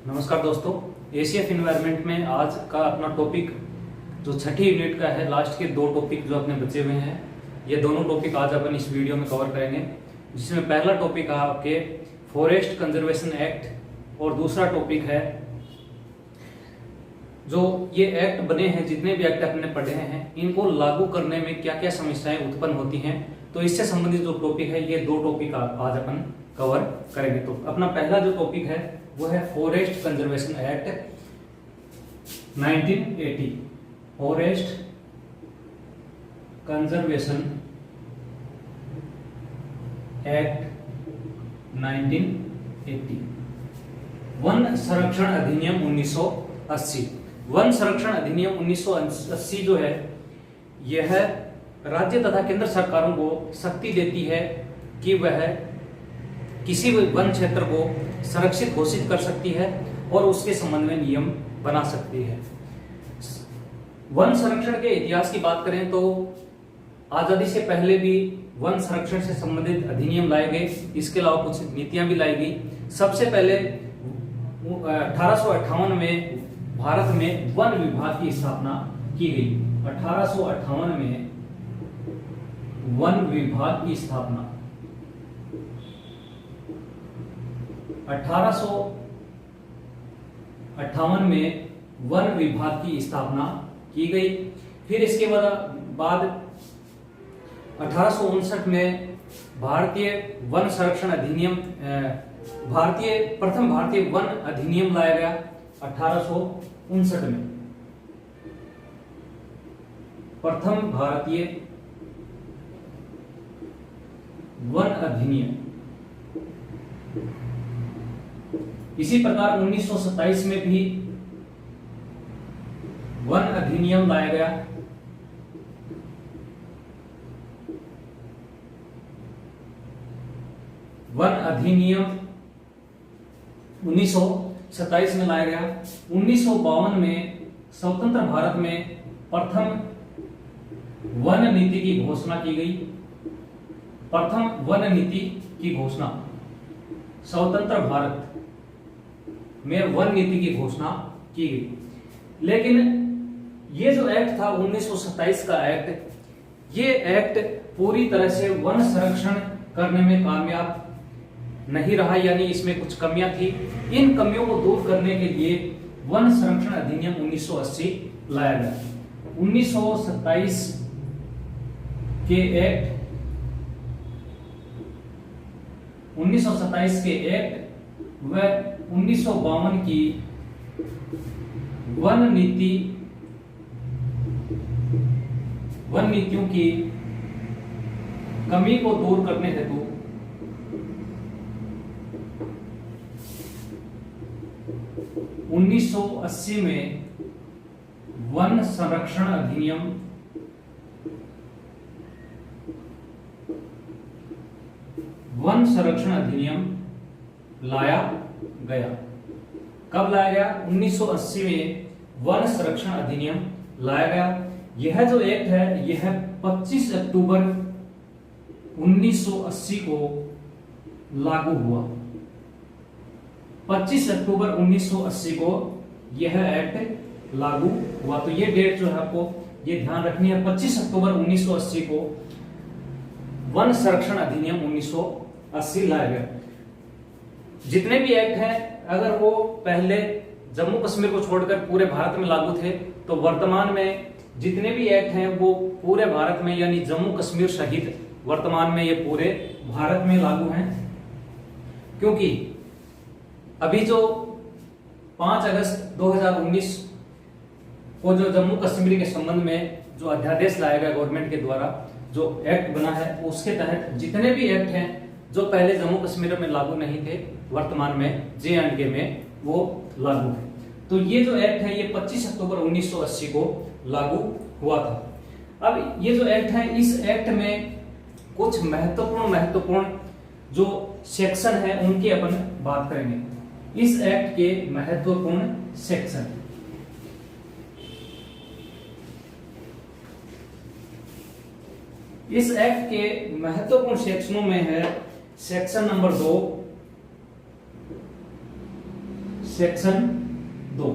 नमस्कार दोस्तों, ACF environment में आज का अपना टॉपिक जो छठी यूनिट का है, लास्ट के दो टॉपिक जो अपने बचे हुए हैं, ये दोनों टॉपिक आज अपन इस वीडियो में कवर करेंगे। जिसमें पहला टॉपिक है आपके फॉरेस्ट कंजर्वेशन एक्ट और दूसरा टॉपिक है जो ये एक्ट बने हैं, जितने भी एक्ट अपने पढ़े हैं इनको लागू करने में क्या क्या समस्याएं उत्पन्न होती हैं। तो इससे संबंधित जो टॉपिक है, ये दो टॉपिक आज अपन कवर करेंगे। तो अपना पहला जो टॉपिक है वो है forest conservation act 1980। Forest conservation act 1980। One संरक्षण अधिनियम 1980। वन संरक्षण अधिनियम 1980 जो है, यह राज्य तथा केंद्र सरकारों को शक्ति देती है कि वह किसी भी वन क्षेत्र को संरक्षित घोषित कर सकती है और उसके संबंध में नियम बना सकती है। वन संरक्षण के इतिहास की बात करें तो आजादी से पहले भी वन संरक्षण से संबंधित अधिनियम लाए गए, इसके अलावा कुछ नीतियां भी लाई गई। सबसे पहले 1858 में भारत में वन विभाग की स्थापना की गई। 1858 में वन विभाग की स्थापना 1858 में वन विभाग की स्थापना की गई। फिर इसके बाद 1859 में भारतीय वन संरक्षण अधिनियम प्रथम भारतीय वन अधिनियम लाया गया 1859 में। प्रथम भारतीय वन अधिनियम। इसी प्रकार 1927 में भी वन अधिनियम लाया गया। वन अधिनियम 1927 में लाया गया। 1952 में स्वतंत्र भारत में प्रथम वन नीति की घोषणा की गई। प्रथम वन नीति की घोषणा, स्वतंत्र भारत में वन नीति की घोषणा की गई। लेकिन ये जो एक्ट था 1927 का एक्ट, ये एक्ट पूरी तरह से वन संरक्षण करने में कामयाब नहीं रहा, यानी इसमें कुछ कमियां थी। इन कमियों को दूर करने के लिए वन संरक्षण अधिनियम 1980 लाया गया। 1927 के एक्ट 1927 के एक्ट व 1952 की वन नीतियों की कमी को दूर करने हेतु 1980 में वन संरक्षण अधिनियम लाया गया। कब लाया गया? 1980 में वन संरक्षण अधिनियम लाया गया। यह जो एक्ट है, यह 25 अक्टूबर 1980 को लागू हुआ। 25 अक्टूबर 1980 को यह एक्ट लागू हुआ। तो ये डेट जो है आपको ये ध्यान रखनी है। 25 अक्टूबर 1980 को वन संरक्षण अधिनियम 1980 लाया गया। जितने भी एक्ट हैं, अगर वो पहले जम्मू कश्मीर को छोड़कर पूरे भारत में लागू थे, तो वर्तमान में जितने भी एक्ट हैं वो पूरे भारत में, यानी जम्मू कश्मीर सहित वर्तमान में ये पूरे भारत में लागू हैं। क्योंकि अभी जो 5 अगस्त 2019 को जो जम्मू कश्मीर के संबंध में जो अध्यादेश लाया गया गवर्नमेंट के द्वारा, जो एक्ट बना है, उसके तहत जितने भी एक्ट हैं जो पहले जम्मू कश्मीर में लागू नहीं थे, वर्तमान में जे&के में वो लागू है। तो ये जो एक्ट है, ये 25 अक्टूबर 1980 को लागू हुआ था। अब ये जो एक्ट है, इस एक्ट में कुछ महत्वपूर्ण जो सेक्शन है उनकी अपन बात करेंगे। इस एक्ट के महत्वपूर्ण सेक्शन, इस एक्ट के महत्वपूर्ण सेक्शनों में है section number 2, section 2।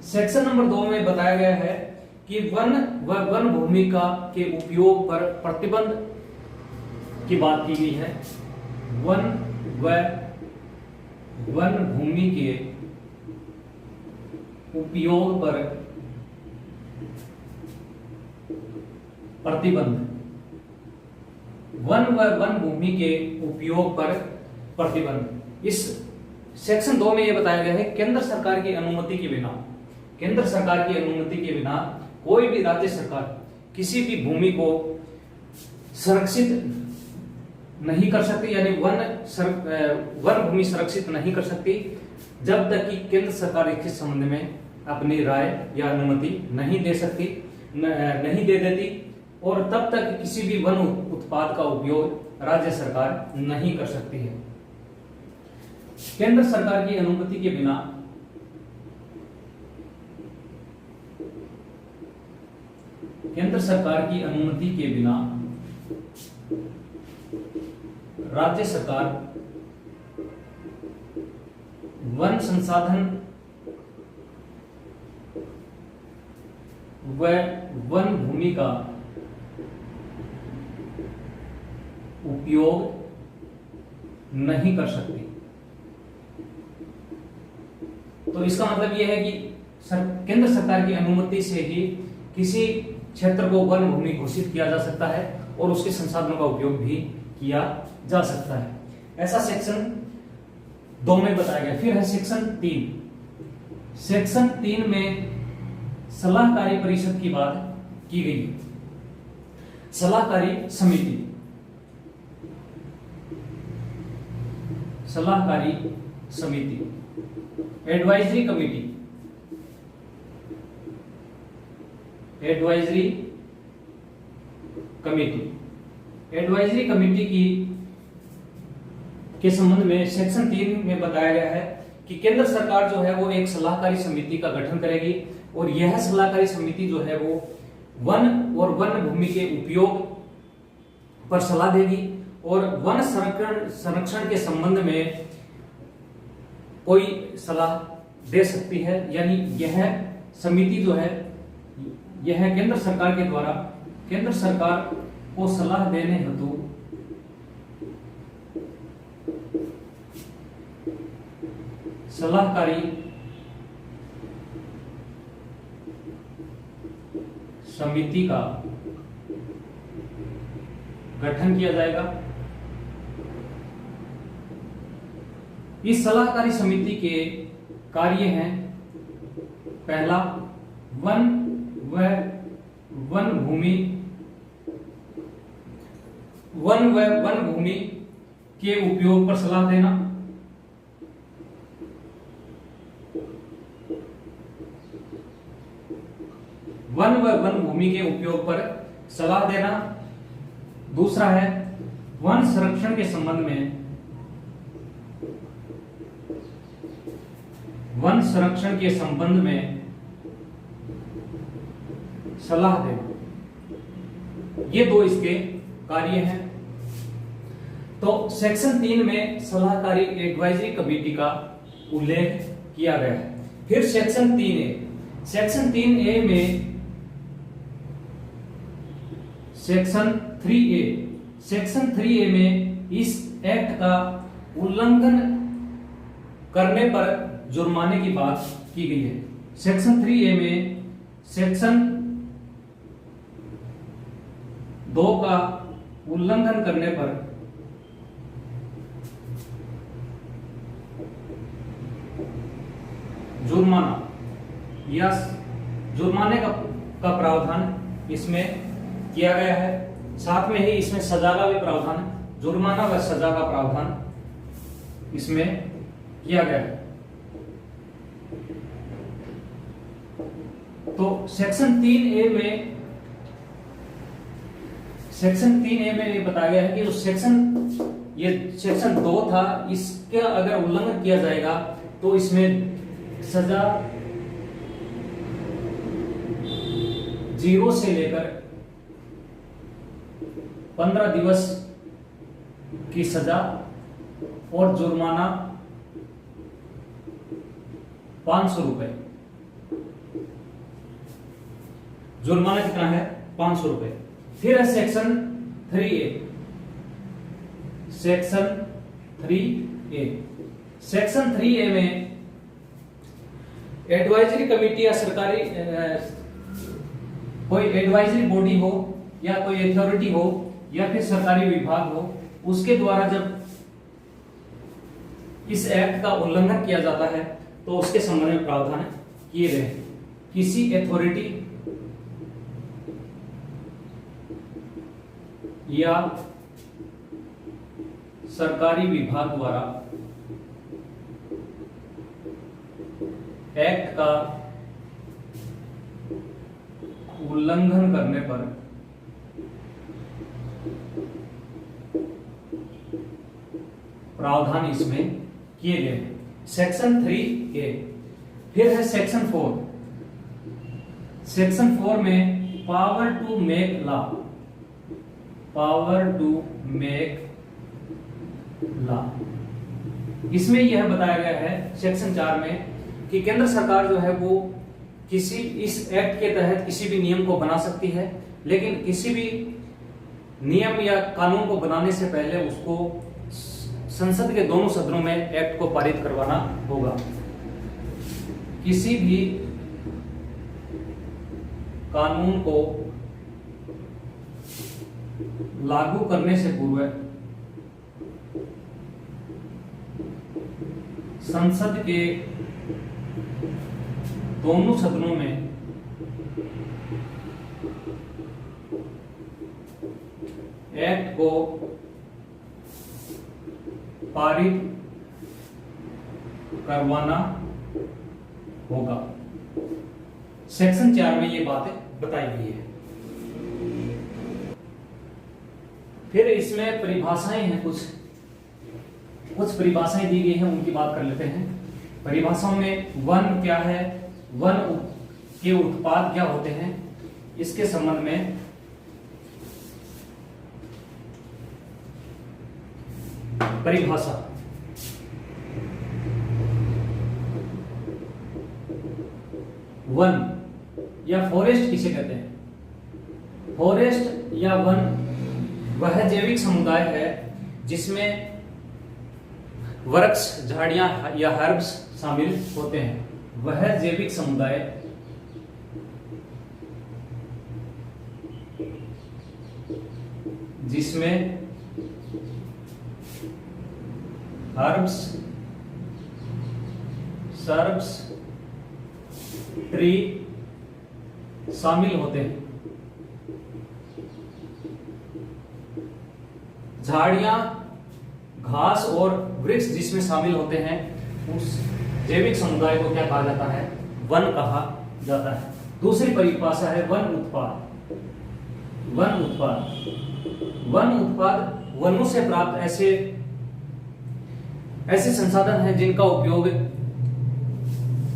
Section number 2 में बताया गया है कि वन व वन भूमि का के उपयोग पर प्रतिबंध की बात की गई है। वन व वन भूमि के उपयोग पर प्रतिबंध। वन व वन भूमि के उपयोग पर प्रतिबंध। इस सेक्शन 2 में यह बताया गया है केंद्र सरकार की अनुमति के बिना, केंद्र सरकार की अनुमति के बिना कोई भी राज्य सरकार किसी भी भूमि को संरक्षित नहीं कर सकती, यानी वन भूमि संरक्षित नहीं कर सकती जब तक कि केंद्र सरकार इसके संबंध में अपनी राय या अनुमति नहीं दे सकती, नहीं दे देती, और तब तक किसी भी वन उत्पाद का उपयोग राज्य सरकार नहीं कर सकती है। केंद्र सरकार की अनुमति के बिना केंद्र सरकार की अनुमति के बिना राज्य सरकार वन संसाधन व वन भूमि का उपयोग नहीं कर सकती। तो इसका मतलब यह है कि केंद्र सरकार की अनुमति से ही किसी क्षेत्र को वन भूमि घोषित किया जा सकता है और उसके संसाधनों का उपयोग भी किया जा सकता है। ऐसा सेक्शन 2 में बताया गया। फिर है सेक्शन 3। सेक्शन 3 में सलाहकारी परिषद की बात की गई है। सलाहकारी समिति, सलाहकारी समिति, advisory committee, advisory committee. Advisory committee की के संबंध में सेक्शन 3 में बताया गया है कि केंद्र सरकार जो है वो एक सलाहकारी समिति का गठन करेगी और यह सलाहकारी समिति जो है वो वन और वन भूमि के उपयोग पर सलाह देगी और वन संरक्षण के संबंध में कोई सलाह दे सकती है। यानी यह समिति जो है यह केंद्र सरकार के द्वारा केंद्र सरकार को सलाह देने हेतु सलाहकारी समिति का गठन किया जाएगा। इस सलाहकारी समिति के कार्य हैं, पहला, वन व वन भूमि के उपयोग पर सलाह देना। वन व वन भूमि के उपयोग पर सलाह देना। दूसरा है वन संरक्षण के संबंध में वन संरक्षण के संबंध में सलाह देना। ये दो इसके कार्य हैं। तो सेक्शन 3 में सलाहकारी एडवाइजरी कमेटी का उल्लेख किया गया है। फिर सेक्शन 3A, सेक्शन 3A में सेक्शन 3A, सेक्शन 3A में इस एक्ट का उल्लंघन करने पर जुर्माने की बात की गई है। सेक्शन 3A में सेक्शन 2 का उल्लंघन करने पर जुर्माना या जुर्माने का प्रावधान इसमें किया गया है। साथ में ही इसमें सजा का भी प्रावधान, जुर्माना व सजा का प्रावधान इसमें किया गया है। तो सेक्शन 3A में ये बताया गया है कि जो सेक्शन 2 था, इसका अगर उल्लंघन किया जाएगा तो इसमें सजा 0 से लेकर 15 दिवस की सजा और जुर्माना 500 रुपए। जुर्माना कितना है? 500 रुपए। फिर है section 3A। Section 3A, section 3A में एडवाइजरी कमेटी या सरकारी कोई एडवाइजरी बॉडी हो या कोई अथॉरिटी हो या फिर सरकारी विभाग हो, उसके द्वारा जब इस एक्ट का उल्लंघन किया जाता है तो उसके संबंध में प्रावधान किए गए हैं। किसी अथॉरिटी या सरकारी विभाग द्वारा एक्ट का उल्लंघन करने पर प्रावधान इसमें किए गए हैं। Section 3A। फिर है सेक्शन 4। सेक्शन 4 में power to make law. Power to make law, इसमें यह बताया गया है सेक्शन 4 में कि केंद्र सरकार जो है वो किसी इस एक्ट के तहत किसी भी नियम को बना सकती है, लेकिन किसी भी नियम या कानून को बनाने से पहले उसको संसद के दोनों सदनों में एक्ट को पारित करवाना होगा। किसी भी कानून को लागू करने से पूर्व संसद के दोनों सदनों में एक्ट को पारित करवाना होगा। सेक्शन 4 में ये बातें बताई गई है। फिर इसमें परिभाषाएं हैं, कुछ परिभाषाएं दी गई हैं, उनकी बात कर लेते हैं। परिभाषाओं में वन क्या है, वन के उत्पाद क्या होते हैं, इसके संबंध में परिभाषा। वन या फॉरेस्ट किसे कहते हैं? फॉरेस्ट या वन वह जैविक समुदाय है जिसमें वृक्ष, झाड़ियां या हर्ब्स शामिल होते हैं। वह जैविक समुदाय जिसमें हर्ब्स, सर्ब्स, ट्री शामिल होते हैं। झाड़ियां, घास और वृक्ष जिसमें शामिल होते हैं, उस जैविक समुदाय को क्या कहा जाता है? वन कहा जाता है। दूसरी परिभाषा है वन उत्पाद। वन उत्पाद, वन उत्पाद वनों से प्राप्त ऐसे संसाधन हैं जिनका उपयोग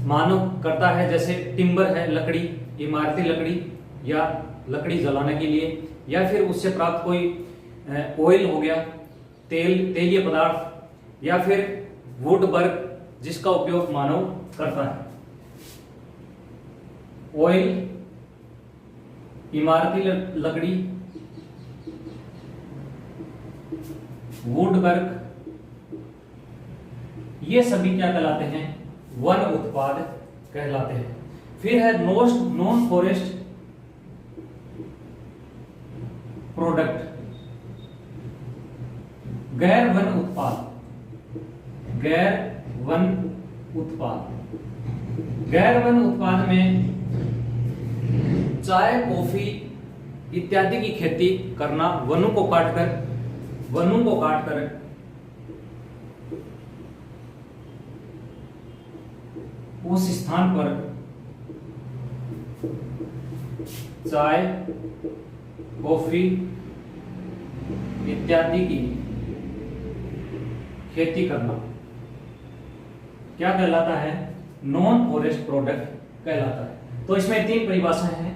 मानव करता है, जैसे टिम्बर है, लकड़ी, इमारती लकड़ी या लकड़ी जलाने के लिए, या फिर उससे प्राप्त कोई ऑयल हो गया, तेलीय पदार्थ, या फिर वुड वर्क जिसका उपयोग मानव करता है। ऑयल, इमारती लकड़ी, वुड वर्क, ये सभी क्या कहलाते हैं? वन उत्पाद कहलाते हैं। फिर है नॉन फॉरेस्ट प्रोडक्ट, गैर वन उत्पाद। गैर वन उत्पाद, गैर वन उत्पाद में चाय, कॉफी इत्यादि की खेती करना, वनों को काटकर उस स्थान पर चाय, कॉफी इत्यादि की खेती करना क्या कहलाता है? नॉन फॉरेस्ट प्रोडक्ट कहलाता है। तो इसमें तीन परिभाषाएं हैं।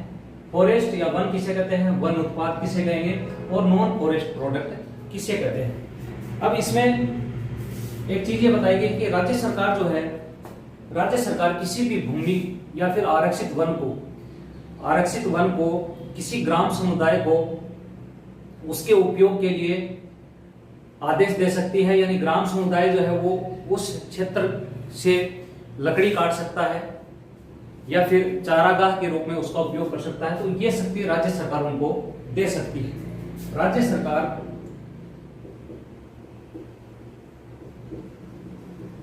फॉरेस्ट या वन किसे कहते हैं, वन उत्पाद किसे कहेंगे, और नॉन फॉरेस्ट प्रोडक्ट किसे कहते हैं। अब इसमें एक चीज ये बताई गई कि राज्य सरकार जो है, राज्य सरकार किसी भी भूमि या फिर आरक्षित वन को किसी ग्राम समुदाय को उसके उपयोग के लिए आदेश दे सकती है, यानी ग्राम समुदाय जो है वो उस क्षेत्र से लकड़ी काट सकता है या फिर चारागाह के रूप में उसका उपयोग कर सकता है। तो ये शक्ति राज्य सरकार उनको दे सकती है। राज्य सरकार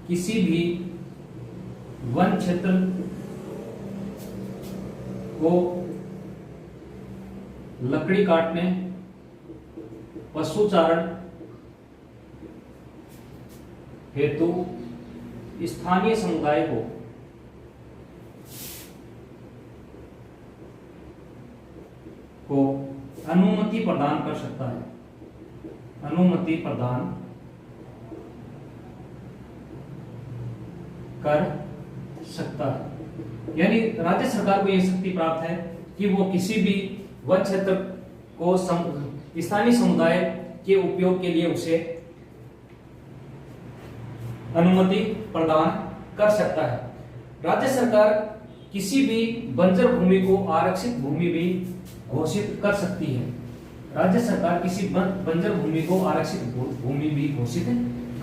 किसी भी वन क्षेत्र को लकड़ी काटने, पशुचारण हेतु स्थानीय समुदाय को अनुमति प्रदान कर सकता है, अनुमति प्रदान कर सकता है। यानी राज्य सरकार को यह शक्ति प्राप्त है कि वो किसी भी वन क्षेत्र को स्थानीय समुदाय के उपयोग के लिए उसे अनुमति प्रदान कर सकता है। राज्य सरकार किसी भी बंजर भूमि को आरक्षित भूमि भी घोषित कर सकती है। राज्य सरकार किसी बंजर भूमि को आरक्षित भूमि भी घोषित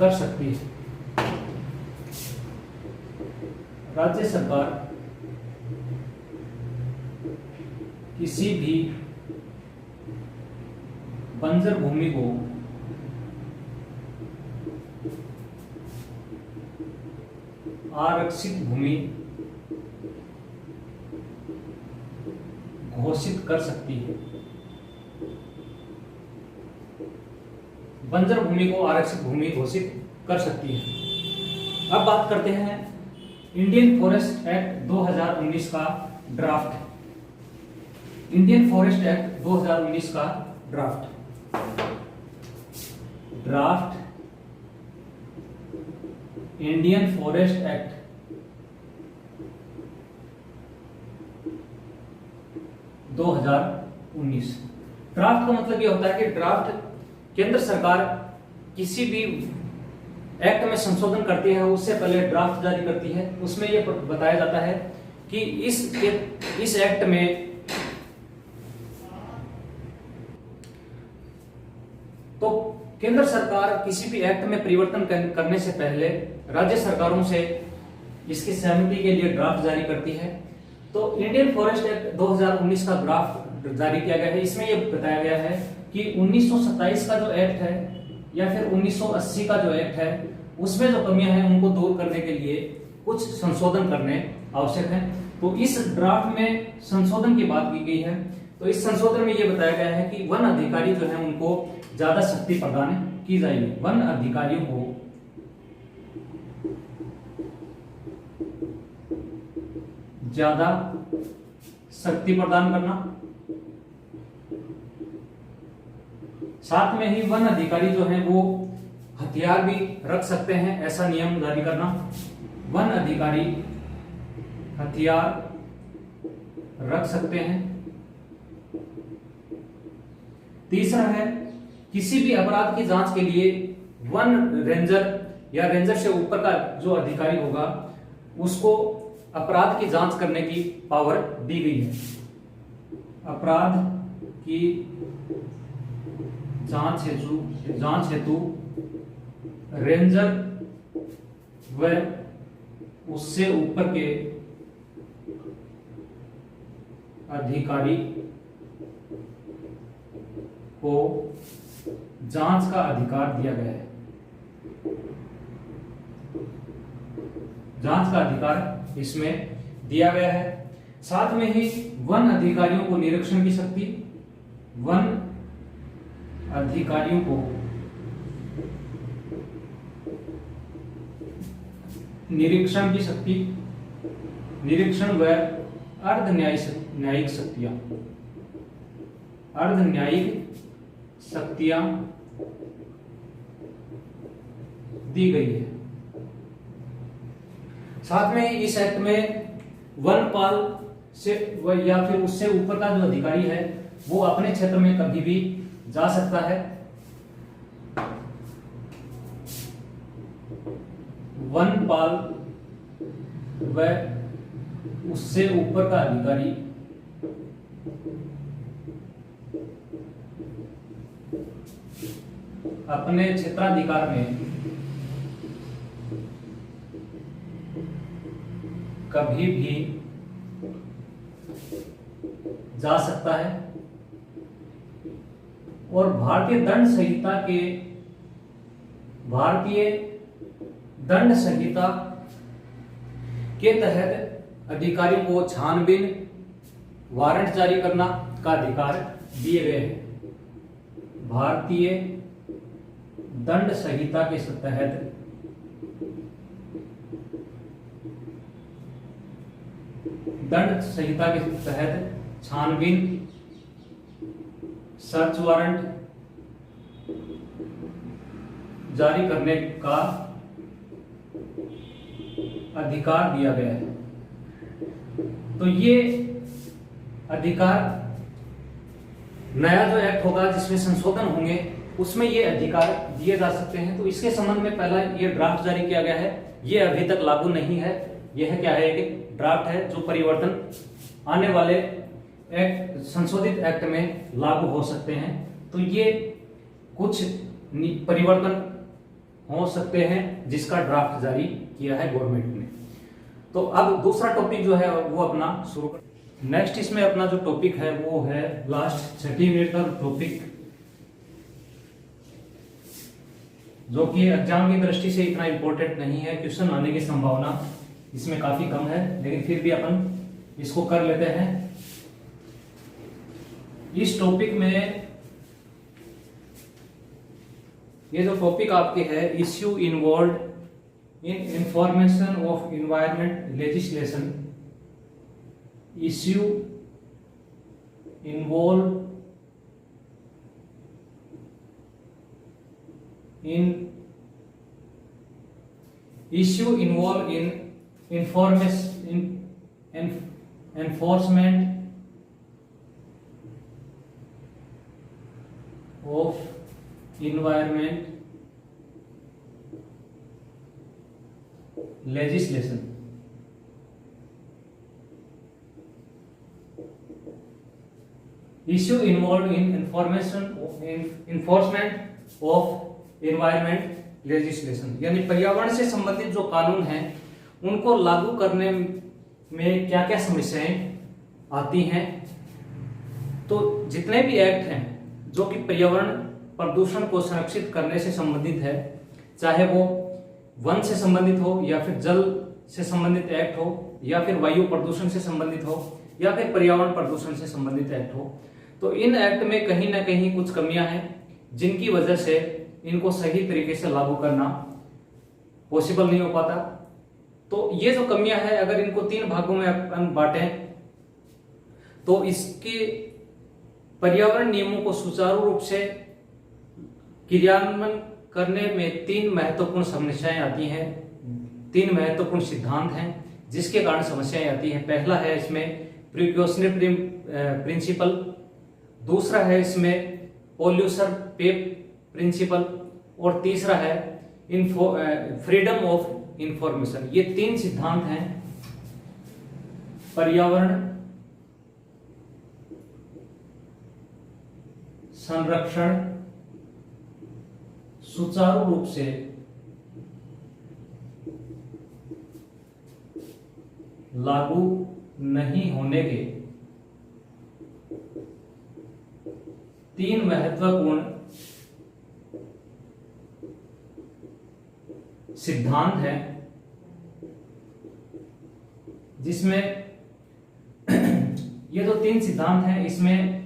कर सकती है। राज्य सरकार किसी भी बंजर भूमि को आरक्षित भूमि घोषित कर सकती है। बंजर भूमि को आरक्षित भूमि घोषित कर सकती है। अब बात करते हैं इंडियन फॉरेस्ट एक्ट 2019 का ड्राफ्ट। इंडियन फॉरेस्ट एक्ट 2019 का draft Indian forest act 2019। Draft का मतलब ये होता है कि ड्राफ्ट केंद्र सरकार किसी भी एक्ट में संशोधन करती है, उससे पहले ड्राफ्ट जारी करती है। उसमें यह बताया जाता है कि इस एक्ट में तो केंद्र सरकार किसी भी एक्ट में परिवर्तन करने से पहले राज्य सरकारों से इसकी सहमति के लिए ड्राफ्ट जारी करती है। तो इंडियन फॉरेस्ट एक्ट 2019 का ड्राफ्ट जारी किया गया है। इसमें यह बताया गया है कि 1927 का जो एक्ट है या फिर 1980 का जो एक्ट है उसमें जो कमियां हैं उनको दूर करने के लिए कुछ संशोधन करने आवश्यक है। तो इस ड्राफ्ट में संशोधन की बात की गई है। तो इस संशोधन में यह बताया गया है कि वन अधिकारी जो है उनको ज्यादा शक्ति प्रदान की जाएगी। वन अधिकारियों को ज्यादा शक्ति प्रदान करना, साथ में ही वन अधिकारी जो है वो हथियार भी रख सकते हैं, ऐसा नियम जारी करना। वन अधिकारी हथियार रख सकते हैं। तीसरा है किसी भी अपराध की जांच के लिए वन रेंजर या रेंजर से ऊपर का जो अधिकारी होगा उसको अपराध की जांच करने की पावर दी गई है। अपराध की जांच हेतु रेंजर व उससे ऊपर के अधिकारी को जांच का अधिकार दिया गया है। जांच का अधिकार इसमें दिया गया है। साथ में ही वन अधिकारियों को निरीक्षण की शक्ति, वन अधिकारियों को निरीक्षण की शक्ति, निरीक्षण व अर्ध न्यायिक शक्तियां, अर्ध न्यायिक शक्तियां दी गई है। साथ में इस एक्ट में वनपाल से या फिर उससे ऊपर का जो अधिकारी है वो अपने क्षेत्र में कभी भी जा सकता है। वनपाल वह उससे ऊपर का अधिकारी अपने क्षेत्राधिकार में कभी भी जा सकता है और भारतीय दंड संहिता के तहत अधिकारियों को छानबीन वारंट जारी करना का अधिकार दिए गए हैं। भारतीय दंड संहिता के तहत छानबीन, सर्च वारंट जारी करने का अधिकार दिया गया है। तो ये अधिकार, नया जो एक्ट होगा जिसमें संशोधन होंगे उसमें ये अधिकार दिए जा सकते हैं। तो इसके संबंध में पहला ये ड्राफ्ट जारी किया गया है, ये अभी तक लागू नहीं है। यह क्या है, एक ड्राफ्ट है जो परिवर्तन आने वाले एक्ट, संशोधित एक्ट में लागू हो सकते हैं। तो ये कुछ परिवर्तन हो सकते हैं जिसका ड्राफ्ट जारी किया है गवर्नमेंट ने। तो अब दूसरा टॉपिक जो है वो अपना शुरू कर। नेक्स्ट इसमें अपना जो टॉपिक है वो है लास्ट 6 मिनट का टॉपिक, जो कि एग्जाम की दृष्टि से इतना इंपॉर्टेंट नहीं है, क्वेश्चन आने की संभावना इसमें काफी कम है, लेकिन फिर भी अपन इसको कर लेते हैं। इस टॉपिक में ये जो टॉपिक आपके है, issue involve in information of environment legislation, issue involve in information enforcement of environment legislation। Issue involved in enforcement of environment legislation, यानी पर्यावरण से संबंधित जो कानून हैं उनको लागू करने में क्या क्या समस्याएं आती हैं। तो जितने भी एक्ट हैं जो कि पर्यावरण प्रदूषण को संरक्षित करने से संबंधित है, चाहे वो वन से संबंधित हो या फिर जल से संबंधित एक्ट हो या फिर वायु प्रदूषण से संबंधित हो या फिर पर्यावरण प्रदूषण से संबंधित एक्ट हो, तो इन एक्ट में कहीं ना कहीं कुछ कमियां हैं जिनकी वजह से इनको सही तरीके से लागू करना पॉसिबल नहीं हो पाता। तो ये जो कमियां हैं, अगर इनको 3 भागों में अपन बांटें तो इसके पर्यावरण नियमों को सुचारू रूप से क्रियान्वयन करने में 3 महत्वपूर्ण समस्याएं आती हैं, 3 महत्वपूर्ण सिद्धांत हैं जिसके कारण समस्याएं आती हैं। पहला है इसमें प्रिकॉशनरी प्रिंसिपल, दूसरा है इसमें पॉल्यूशन पे प्रिंसिपल और तीसरा है फ्रीडम ऑफ इंफॉर्मेशन। ये 3 सिद्धांत हैं पर्यावरण संरक्षण सुचारू रूप से लागू नहीं होने के 3 महत्वपूर्ण सिद्धांत हैं, जिसमें ये जो 3 सिद्धांत हैं इसमें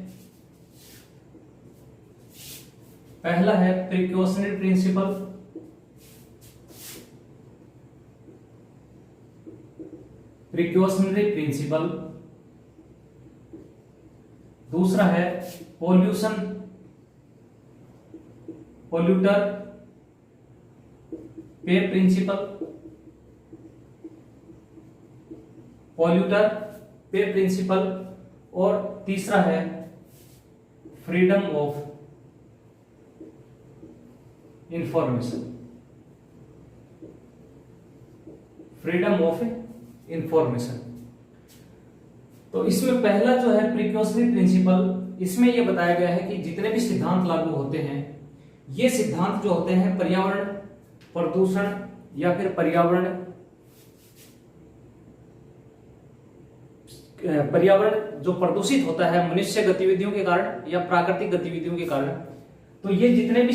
पहला है प्रिकॉशनरी प्रिंसिपल, दूसरा है पोल्यूटर पे प्रिंसिपल और तीसरा है फ्रीडम ऑफ इंफॉर्मेशन। इंफॉर्मेशन। तो इसमें पहला जो है प्रिकॉशनरी प्रिंसिपल, इसमें यह बताया गया है कि जितने भी सिद्धांत लागू होते हैं, ये सिद्धांत जो होते हैं पर्यावरण प्रदूषण या फिर पर्यावरण जो प्रदूषित होता है मनुष्य गतिविधियों के कारण या प्राकृतिक गतिविधियों के कारण, तो ये जितने भी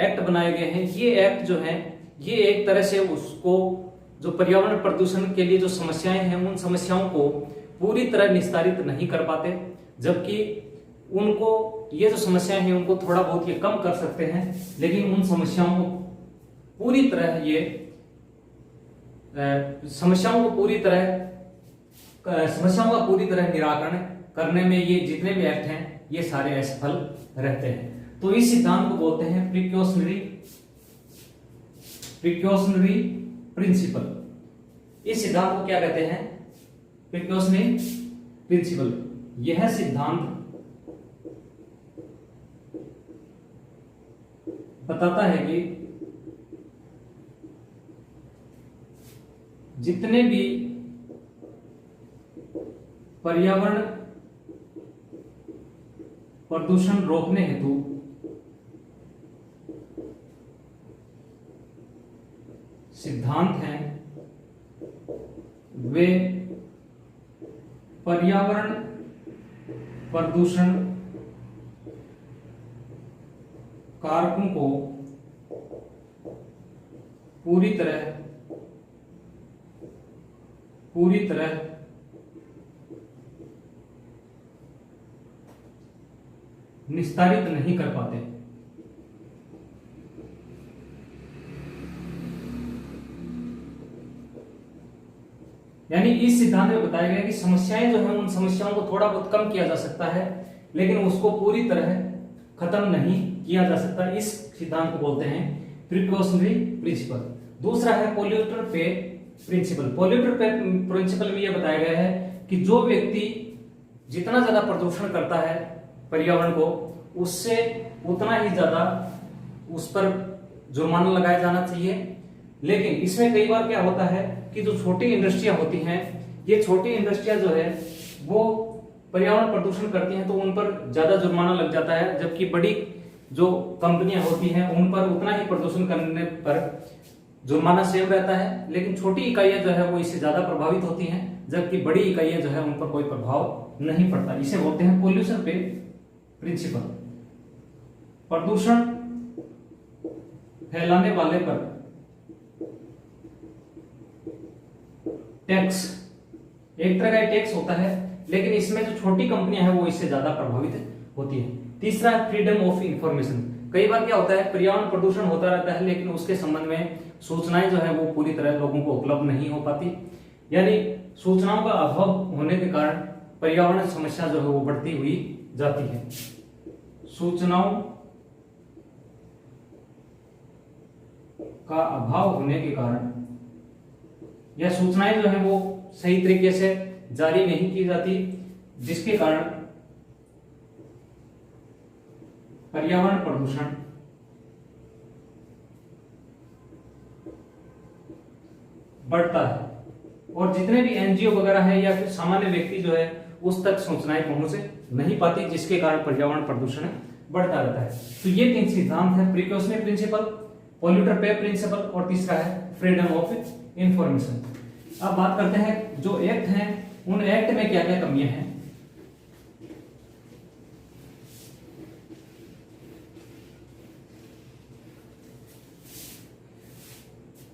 एक्ट बनाए गए हैं, ये एक्ट जो है ये एक तरह से उसको जो पर्यावरण प्रदूषण के लिए जो समस्याएं हैं उन समस्याओं को पूरी तरह निस्तारित नहीं कर पाते, जबकि उनको ये जो समस्याएं हैं उनको थोड़ा बहुत ये कम कर सकते हैं, लेकिन उन समस्याओं को पूरी तरह समस्याओं का पूरी तरह निराकरण करने में ये जितने भी एक्ट हैं ये सारे असफल रहते हैं। तो इस सिद्धांत को बोलते हैं प्रिकॉशनरी प्रिंसिपल। इस सिद्धांत को क्या कहते हैं? Precautionary principle. यह सिद्धांत बताता है कि जितने भी पर्यावरण प्रदूषण रोकने हेतु सिद्धांत हैं वे पर्यावरण प्रदूषण कारकों को पूरी तरह निस्तारित नहीं कर पाते। यानी इस सिद्धांत में बताया गया कि समस्याएं जो हैं उन समस्याओं को थोड़ा बहुत कम किया जा सकता है, लेकिन उसको पूरी तरह खत्म नहीं किया जा सकता। इस सिद्धांत को बोलते हैं प्रिकॉशनरी प्रिंसिपल। दूसरा है पोल्यूटर पे प्रिंसिपल। पोल्यूटर पे प्रिंसिपल में यह बताया गया है कि जो व्यक्ति जितना ज्यादा प्रदूषण करता है पर्यावरण को, उससे उतना ही ज्यादा उस पर जुर्माना लगाया जाना चाहिए। लेकिन इसमें कई बार क्या होता है कि जो छोटी इंडस्ट्रियां होती हैं, ये छोटी इंडस्ट्रियां जो है वो पर्यावरण प्रदूषण करती हैं तो उन पर ज्यादा जुर्माना लग जाता है, जबकि बड़ी जो कंपनियां होती हैं उन पर उतना ही प्रदूषण करने पर जुर्माना सेम रहता है। लेकिन छोटी इकाइयां जो है वो इससे ज्यादा प्रभावित होती हैं, जबकि बड़ी इकाइयां जो है उन पर कोई प्रभाव नहीं पड़ता। इसे बोलते हैं पोल्यूशन पे प्रिंसिपल। प्रदूषण फैलाने वाले पर टैक्स, एक तरह का टैक्स होता है, लेकिन इसमें जो छोटी कंपनियां हैं वो इससे ज्यादा प्रभावित होती है। तीसरा है फ्रीडम ऑफ इंफॉर्मेशन। कई बार क्या होता है पर्यावरण प्रदूषण होता रहता है, लेकिन उसके संबंध में सूचनाएं जो है वो पूरी तरह लोगों को उपलब्ध नहीं हो पाती। यानी सूचनाओं का अभाव होने के कारण पर्यावरण समस्या जो है वो बढ़ती हुई जाती है। सूचनाओं का अभाव होने के कारण या सूचनाएं जो है वो सही तरीके से जारी नहीं की जाती, जिसके कारण पर्यावरण प्रदूषण बढ़ता है। और जितने भी एनजीओ वगैरह है या फिर सामान्य व्यक्ति जो है उस तक सूचनाएं पहुंच नहीं पाती, जिसके कारण पर्यावरण प्रदूषण बढ़ता रहता है। तो ये 3 सिद्धांत है, प्रिकॉशनरी प्रिंसिपल, पोल्यूटर पे प्रिंसिपल और तीसरा है फ्रीडम ऑफ इंफॉर्मेशन। अब बात करते हैं जो एक्ट हैं उन एक्ट में क्या क्या कमियां हैं।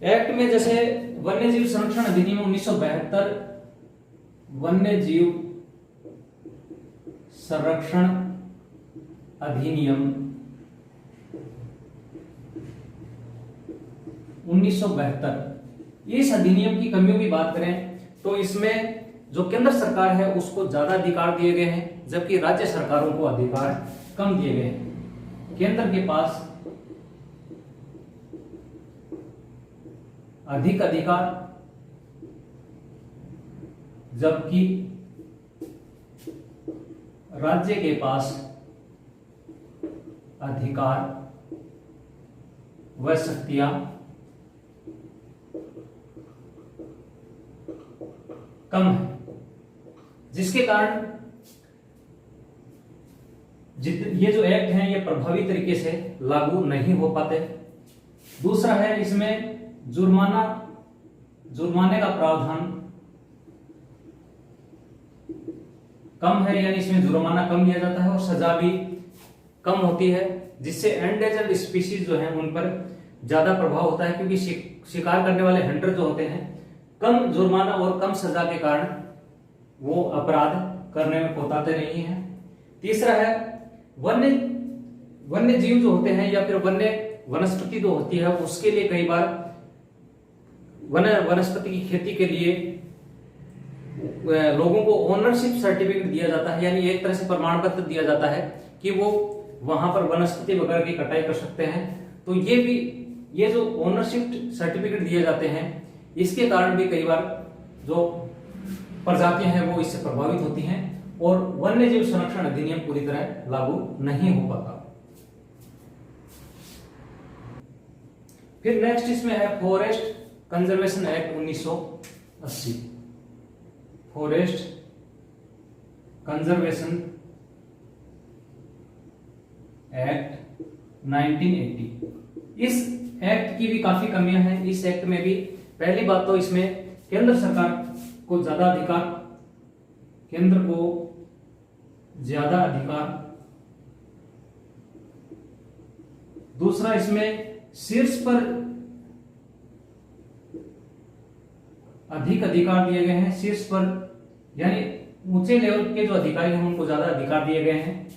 एक्ट में जैसे वन्यजीव संरक्षण अधिनियम 1972, वन्य जीव संरक्षण अधिनियम 1972, इस अधिनियम की कमियों की बात करें तो इसमें जो केंद्र सरकार है उसको ज्यादा अधिकार दिए गए हैं, जबकि राज्य सरकारों को अधिकार कम दिए गए हैं। केंद्र के पास अधिक अधिकार, जबकि राज्य के पास अधिकार व शक्तियां कम है, जिसके कारण ये जो एक्ट हैं ये प्रभावी तरीके से लागू नहीं हो पाते। दूसरा है इसमें जुर्माने का प्रावधान कम है, यानी इसमें जुर्माना कम लिया जाता है और सजा भी कम होती है, जिससे एंडेंजर्ड स्पीशीज जो हैं उन पर ज्यादा प्रभाव होता है, क्योंकि शिकार करने वाले हंटर जो होते हैं कम जुर्माना और कम सजा के कारण वो अपराध करने में कोताते नहीं है। तीसरा है वन्य जीव जो होते हैं या फिर वन्य वनस्पति जो होती है उसके लिए कई बार वनस्पति की खेती के लिए लोगों को ओनरशिप सर्टिफिकेट दिया जाता है, यानी एक तरह से प्रमाण पत्र दिया जाता है कि वो वहां पर वनस्पति वगैरह की कटाई कर सकते हैं। तो ये जो ओनरशिप सर्टिफिकेट दिए जाते हैं इसके कारण भी कई बार जो प्रजातियां हैं वो इससे प्रभावित होती हैं और वन्य जीव संरक्षण अधिनियम पूरी तरह लागू नहीं हो पाता। फिर नेक्स्ट इसमें है forest conservation act 1980, forest conservation act 1980। इस एक्ट की भी काफी कमियां हैं। इस एक्ट में भी पहली बात तो इसमें केंद्र सरकार को ज्यादा अधिकार, केंद्र को ज्यादा अधिकार। दूसरा इसमें शीर्ष पर अधिक अधिकार दिए गए हैं, शीर्ष पर यानी ऊंचे लेवल के जो अधिकारी हैं उनको ज्यादा अधिकार दिए गए हैं।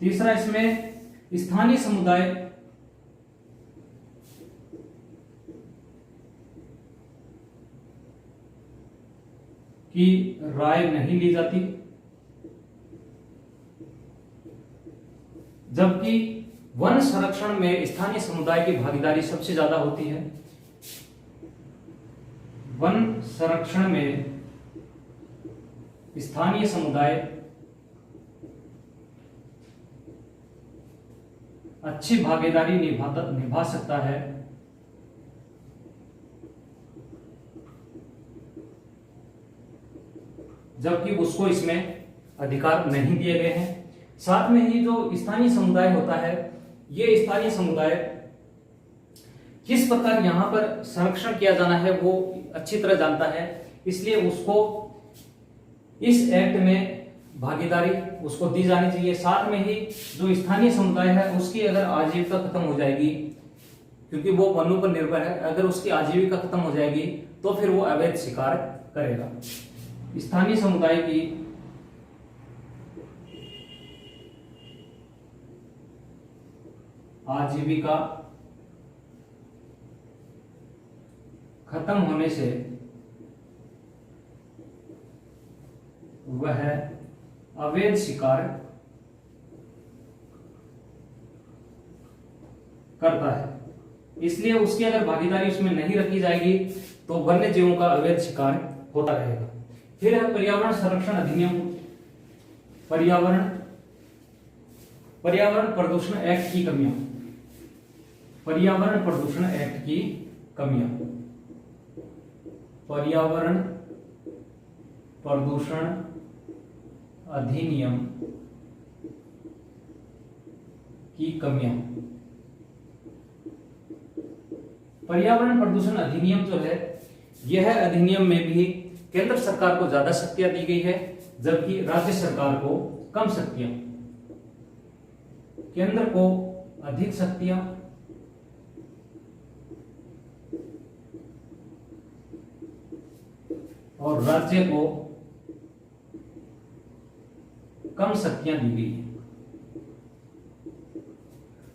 तीसरा इसमें स्थानीय समुदाय की राय नहीं ली जाती, जबकि वन संरक्षण में स्थानीय समुदाय की भागीदारी सबसे ज्यादा होती है। वन संरक्षण में स्थानीय समुदाय अच्छी भागीदारी निभा सकता है, जबकि उसको इसमें अधिकार नहीं दिए गए हैं। साथ में ही जो स्थानीय समुदाय होता है, ये स्थानीय समुदाय किस प्रकार यहां पर संरक्षण किया जाना है वो अच्छी तरह जानता है, इसलिए उसको इस एक्ट में भागीदारी उसको दी जानी चाहिए। साथ में ही जो स्थानीय समुदाय है उसकी अगर आजीविका खत्म हो जाएगी, क्योंकि वो वनों पर निर्भर है, अगर उसकी आजीविका खत्म हो जाएगी तो फिर वो अवैध शिकार करेगा। स्थानीय समुदाय की आजीविका खत्म होने से वह अवैध शिकार करता है, इसलिए उसकी अगर भागीदारी उसमें नहीं रखी जाएगी तो वन्य जीवों का अवैध शिकार होता रहेगा। फिर है पर्यावरण संरक्षण अधिनियम, पर्यावरण प्रदूषण एक्ट की कमियां, पर्यावरण प्रदूषण एक्ट की कमियां, पर्यावरण प्रदूषण अधिनियम की कमियां। पर्यावरण प्रदूषण अधिनियम जो है, यह अधिनियम में भी केंद्र सरकार को ज्यादा शक्तियां दी गई है, जबकि राज्य सरकार को कम शक्तियां। केंद्र को अधिक शक्तियां और राज्य को कम शक्तियां दी गई है।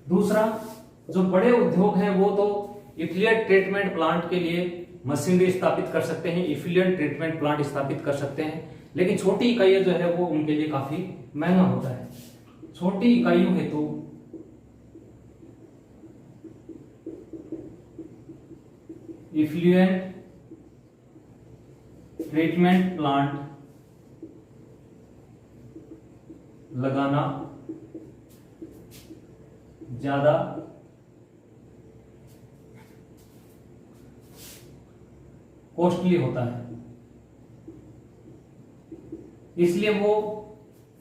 दूसरा, जो बड़े उद्योग हैं वो तो इफ्लुएंट ट्रीटमेंट प्लांट के लिए मशीनरी स्थापित कर सकते हैं, इफ्लुएंट ट्रीटमेंट प्लांट स्थापित कर सकते हैं, लेकिन छोटी इकाइयां जो है वो उनके लिए काफी महंगा होता है। छोटी इकाइयों हेतु इफ्लुएंट ट्रीटमेंट प्लांट लगाना ज्यादा कॉस्टली होता है, इसलिए वो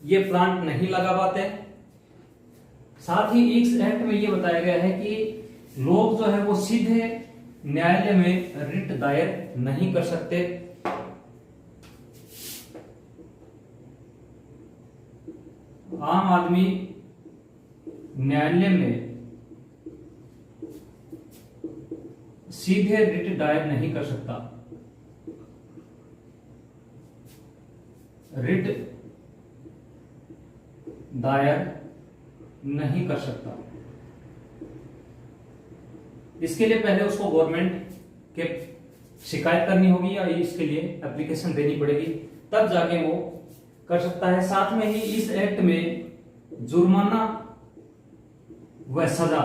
ये प्लांट नहीं लगा पाते। साथ ही इस एक्ट में ये बताया गया है कि लोग जो है वो सीधे न्यायालय में रिट दायर नहीं कर सकते। आम आदमी न्यायालय में सीधे रिट दायर नहीं कर सकता। रिट दायर नहीं कर सकता। इसके लिए पहले उसको गवर्नमेंट के शिकायत करनी होगी या इसके लिए एप्लीकेशन देनी पड़ेगी, तब जाके वो कर सकता है। साथ में ही इस एक्ट में जुर्माना व सजा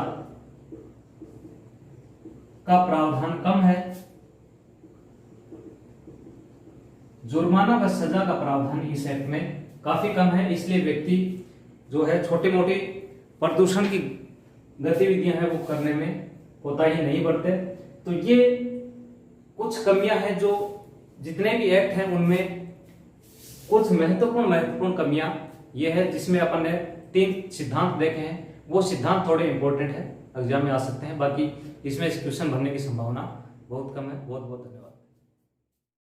का प्रावधान कम है। जुर्माना व सजा का प्रावधान इस एक्ट में काफी कम है, इसलिए व्यक्ति जो है छोटे मोटे प्रदूषण की गतिविधियां हैं वो करने में कोताही नहीं बरते। तो ये कुछ कमियां हैं जो जितने भी एक्ट हैं उनमें कुछ महत्वपूर्ण कमियां ये है, जिसमें अपन ने 3 सिद्धांत देखे हैं। वो सिद्धांत थोड़े इंपॉर्टेंट है, एग्जाम में आ सकते हैं, बाकी इसमें क्वेश्चन भरने की संभावना बहुत कम है। बहुत बहुत धन्यवाद।